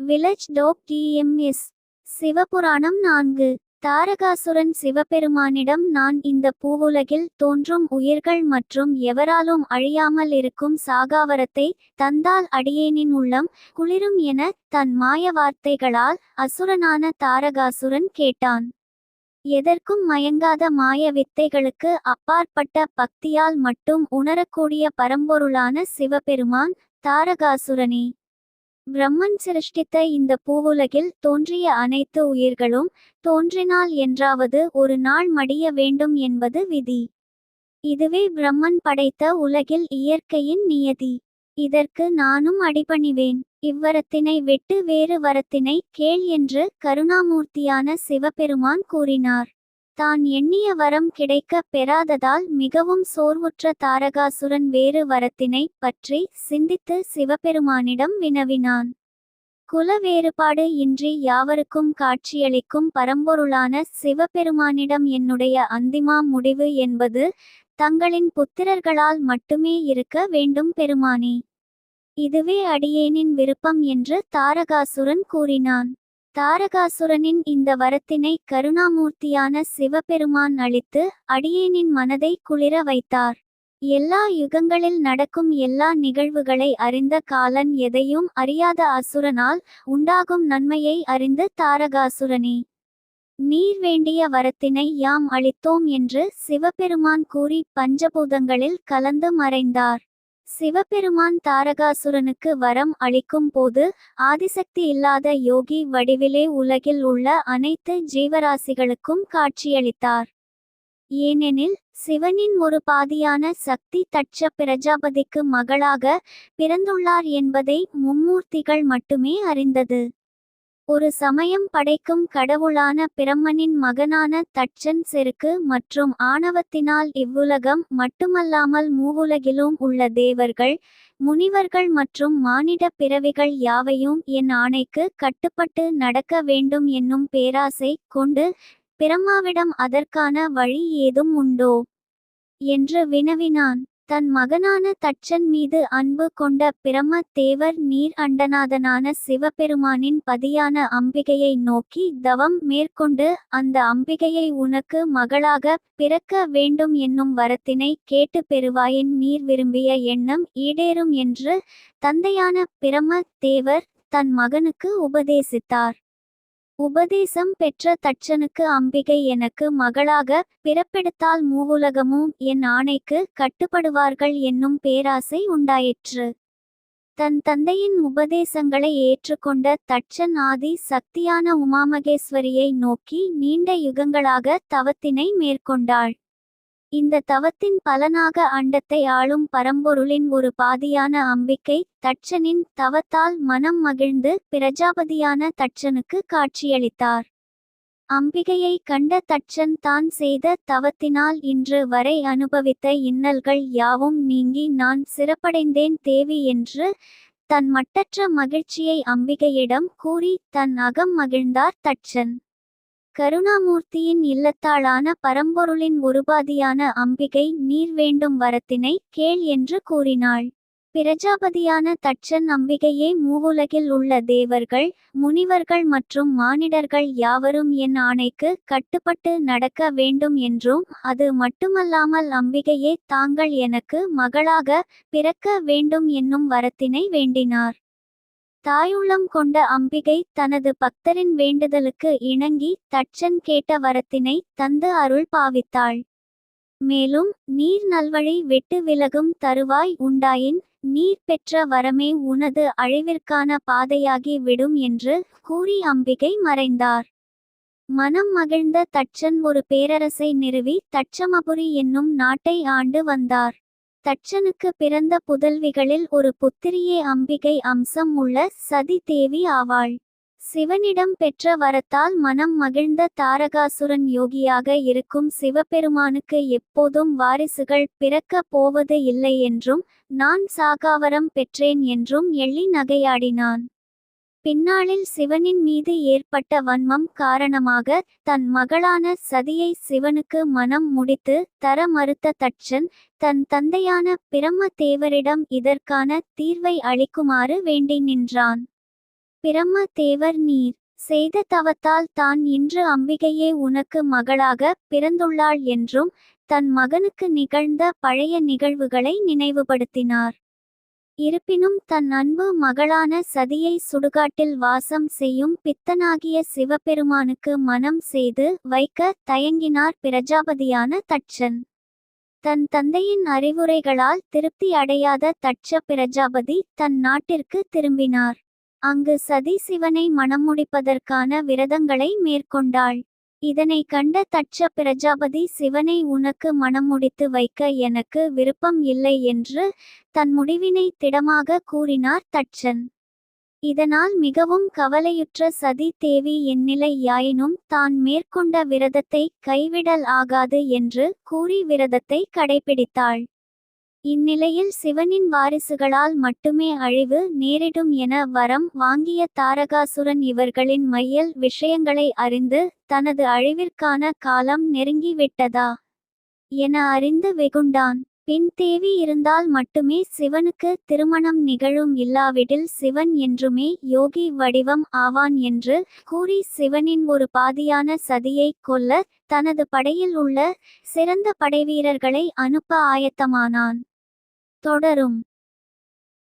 Village talk TMS. Sivapuranam 4. Tarakasuran சிவபெருமானிடம், நான் இந்த பூவுலகில் தோன்றும் உயிர்கள் மற்றும் எவராலும் அழியாமல் இருக்கும் சாகாவரத்தை தந்தால் அடியேனின் உள்ளம் குளிரும் என தன் மாய வார்த்தைகளால் அசுரனான தாரகாசுரன் கேட்டான். எதற்கும் மயங்காத மாய வித்தைகளுக்கு அப்பாற்பட்ட பக்தியால் மட்டும் உணரக்கூடிய பரம்பொருளான சிவபெருமான், தாரகாசுரனே, பிரம்மன் சிருஷ்டித்த இந்த பூவுலகில் தோன்றிய அனைத்து உயிர்களும் தோன்றினால் என்றாவது ஒரு நாள் மடிய வேண்டும் என்பது விதி. இதுவே பிரம்மன் படைத்த உலகில் இயற்கையின் நியதி. இதற்கு நானும் அடிபணிவேன். இவ்வரத்தினை விட்டு வேறு வரத்தினை கேள் என்று கருணாமூர்த்தியான சிவபெருமான் கூறினார். தான் எண்ணிய வரம் கிடைக்கப் பெறாததால் மிகவும் சோர்வுற்ற தாரகாசுரன் வேறு வரத்தினை பற்றி சிந்தித்து சிவபெருமானிடம் வினவினான். குல வேறுபாடு இன்றி யாவருக்கும் காட்சியளிக்கும் பரம்பொருளான சிவபெருமானிடம் என்னுடைய அந்திமா முடிவு என்பது தங்களின் புத்திரர்களால் மட்டுமே இருக்க வேண்டும் பெருமானே. இதுவே அடியேனின் விருப்பம் என்று தாரகாசுரன் கூறினான். தாரகாசுரனின் இந்த வரத்தினை கருணாமூர்த்தியான சிவபெருமான் அளித்து அடியேனின் மனதை குளிர வைத்தார். எல்லா யுகங்களில் நடக்கும் எல்லா நிகழ்வுகளை அறிந்த காலன் எதையும் அறியாத அசுரனால் உண்டாகும் நன்மையை அறிந்து, தாரகாசுரனே, நீர் வேண்டிய வரத்தினை யாம் அளித்தோம் என்று சிவபெருமான் கூறி பஞ்சபூதங்களில் கலந்து மறைந்தார். சிவபெருமான் தாரகாசுரனுக்கு வரம் அளிக்கும் போது ஆதிசக்தி இல்லாத யோகி வடிவிலே உலகில் உள்ள அனைத்து ஜீவராசிகளுக்கும் காட்சியளித்தார். ஏனெனில் சிவனின் ஒரு பாதியான சக்தி தட்ச பிரஜாபதிக்கு மகளாக பிறந்துள்ளார் என்பதை மும்மூர்த்திகள் மட்டுமே அறிந்தது. ஒரு சமயம் படைக்கும் கடவுளான பிரம்மனின் மகனான தட்சன் செருக்கு மற்றும் ஆணவத்தினால் இவ்வுலகம் மட்டுமல்லாமல் மூவுலகிலும் உள்ள தேவர்கள், முனிவர்கள் மற்றும் மானிட பிறவிகள் யாவையும் என் ஆணைக்கு கட்டுப்பட்டு நடக்க வேண்டும் என்னும் பேராசை கொண்டு பிரம்மாவிடம் அதற்கான வழி ஏதும் உண்டோ என்று வினவினான். தன் மகனான தட்சன் மீது அன்பு கொண்ட பிரம்ம தேவர் நீர் அண்டநாதனான சிவபெருமானின் பதியான அம்பிகையை நோக்கி தவம் மேற்கொண்டு அந்த அம்பிகையை உனக்கு மகளாக பிறக்க வேண்டும் என்னும் வரத்தினை கேட்டு பெறுவாயின் நீர் விரும்பிய எண்ணம் ஈடேறும் என்று தந்தையான பிரம்ம தேவர் தன் மகனுக்கு உபதேசித்தார். உபதேசம் பெற்ற தட்சனுக்கு அம்பிகை எனக்கு மகளாக பிறப்பெடுத்தால் மூவுலகமும் என் ஆணைக்கு கட்டுப்படுவார்கள் என்னும் பேராசை உண்டாயிற்று. தன் தந்தையின் உபதேசங்களை ஏற்றுக்கொண்ட தட்சன் ஆதி சக்தியான உமாமகேஸ்வரியை நோக்கி நீண்ட யுகங்களாக தவத்தினை மேற்கொண்டாள். இந்த தவத்தின் பலனாக அண்டத்தை ஆளும் பரம்பொருளின் ஒரு பாதியான அம்பிகை தட்சனின் தவத்தால் மனம் மகிழ்ந்து பிரஜாபதியான தட்சனுக்கு காட்சியளித்தார். அம்பிகையை கண்ட தட்சன் தான் செய்த தவத்தினால் இன்று வரை அனுபவித்த இன்னல்கள் யாவும் நீங்கி நான் சிறப்படைந்தேன் தேவி என்று தன் மட்டற்ற மகிழ்ச்சியை அம்பிகையிடம் கூறி தன் அகம் மகிழ்ந்தார் தட்சன். கருணாமூர்த்தியின் இல்லத்தாளான பரம்பொருளின் ஒருபாதியான அம்பிகை நீர் வேண்டும் வரத்தினை கேள் என்று கூறினாள். பிரஜாபதியான தட்சன் அம்பிகையே மூவுலகில் உள்ள தேவர்கள், முனிவர்கள் மற்றும் மானிடர்கள் யாவரும் என் ஆணைக்கு கட்டுப்பட்டு நடக்க வேண்டும் என்றும் அது மட்டுமல்லாமல் அம்பிகையே தாங்கள் எனக்கு மகளாக பிறக்க வேண்டும் என்னும் வரத்தினை வேண்டினார். தாயுள்ளம் கொண்ட அம்பிகை தனது பக்தரின் வேண்டுதலுக்கு இணங்கி தட்சன் கேட்ட வரத்தினை தந்து அருள் பாவித்தாள். மேலும் நீர் நல்வழி விட்டு விலகும் தருவாய் உண்டாயின் நீர் பெற்ற வரமே உனது அழிவிற்கான பாதையாகி விடும் என்று கூறி அம்பிகை மறைந்தார். மனம் மகிழ்ந்த தட்சன் ஒரு பேரரசை நிறுவி தட்சமபுரி என்னும் நாட்டை ஆண்டு வந்தார். தட்சனுக்கு பிறந்த புதல்விகளில் ஒரு புத்திரியே அம்பிகை அம்சம் உள்ள சதி தேவி ஆவாள். சிவனிடம் பெற்ற வரத்தால் மனம் மகிழ்ந்த தாரகாசுரன் யோகியாக இருக்கும் சிவபெருமானுக்கு எப்போதும் வாரிசுகள் பிறக்கப் போவது இல்லை என்றும் நான் சாகாவரம் பெற்றேன் என்றும் எள்ளி நகையாடினான். பின்னாளில் சிவனின் மீது ஏற்பட்ட வன்மம் காரணமாக தன் மகளான சதியை சிவனுக்கு மனம் முடித்து தர மறுத்த தட்சன் தன் தந்தையான பிரம்ம தேவரிடம் இதற்கான தீர்வை அளிக்குமாறு வேண்டி நின்றான். பிரம்ம தேவர் நீர் செய்த தவத்தால் தான் இன்று அம்பிகையே உனக்கு மகளாக பிறந்துள்ளாள் என்றும் தன் மகனுக்கு நிகழ்ந்த பழைய நிகழ்வுகளை நினைவுபடுத்தினார். இருப்பினும் தன் அன்பு மகளான சதியை சுடுகாட்டில் வாசம் செய்யும் பித்தனாகிய சிவபெருமானுக்கு மனம் செய்து வைக்க தயங்கினார் பிரஜாபதியான தட்சன். தன் தந்தையின் அறிவுரைகளால் திருப்தி அடையாத தட்ச பிரஜாபதி தன் நாட்டிற்கு திரும்பினார். அங்கு சதி சிவனை மணமுடிப்பதற்கான விரதங்களை மேற்கொண்டாள். இதனை கண்ட தட்ச பிரஜாபதி சிவனை உனக்கு மணமுடித்து வைக்க எனக்கு விருப்பம் இல்லை என்று தன் முடிவினை திடமாக கூறினார் தட்சன். இதனால் மிகவும் கவலையுற்ற சதி தேவி இந்நிலை யாயினும் தான் மேற்கொண்ட விரதத்தை கைவிடல் ஆகாது என்று கூறி விரதத்தை கடைபிடித்தாள். இந்நிலையில் சிவனின் வாரிசுகளால் மட்டுமே அழிவு நேரிடும் என வரம் வாங்கிய தாரகாசுரன் இவர்களின் மையல் விஷயங்களை அறிந்து தனது அழிவிற்கான காலம் நெருங்கிவிட்டதா என அறிந்து வெகுண்டான். பின் தேவி இருந்தால் மட்டுமே சிவனுக்கு திருமணம் நிகழும், இல்லாவிடில் சிவன் என்றுமே யோகி வடிவம் ஆவான் என்று கூறி சிவனின் ஒரு பாதியான சதியை கொல்ல தனது படையில் உள்ள சிறந்த படைவீரர்களை அனுப்ப ஆயத்தமானான். தொடரும்.